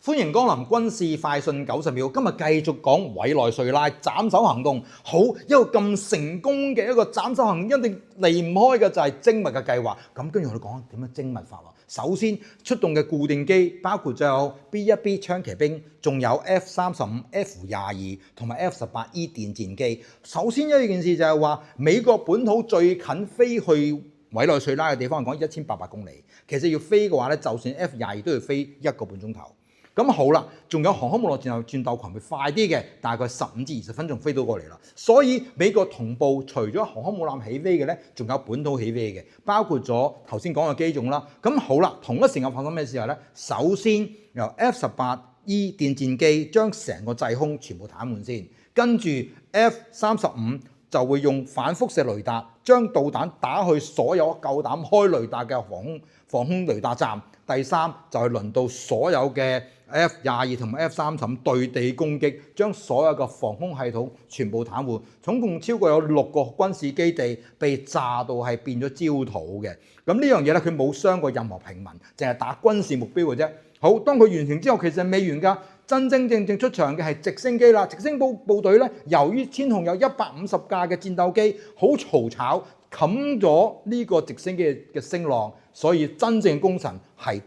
歡迎光臨軍事快訊90秒。今日繼續講委內瑞拉斬首行動。好，一個咁成功嘅一個斬首行動，一定離唔開嘅就係精密嘅計劃。咁跟住我哋講點樣精密法喎？首先出動嘅固定機包括就有 B-1B 槍騎兵，仲有 F-35、F-22同埋 F-18E 電戰機。首先一件事就係話，美國本土最近飛去委內瑞拉嘅地方嚟講1800公里，其實要飛嘅話咧，就算 F-22都要飛1個半鐘頭。咁好啦，仲有航空母艦戰鬥群會快啲嘅，大概15至20分鐘飛到過嚟啦。所以美國同步除咗航空母艦起飛嘅咧，仲有本土起飛嘅，包括咗頭先講嘅機種啦。咁好啦，同一時間發生咩事咧？首先由 F-18E 電戰機將成個制空全部癱瘓先，跟住 F-35就會用反輻射雷達將導彈打去所有夠膽開雷達嘅防空雷達站。第三就係輪到所有嘅 F-22同埋 F-35對地攻擊，將所有嘅防空系統全部癱瘓。總共超過有6個軍事基地被炸到係變咗焦土嘅。咁呢樣嘢咧，佢冇傷過任何平民，淨係打軍事目標嘅啫。好，當佢完成之後，其實未完㗎。真真正正出場嘅係直升機啦。直升部隊咧，由於天空有150架嘅戰鬥機，好嘈吵，冚咗呢個直升機嘅聲浪，所以真正功臣係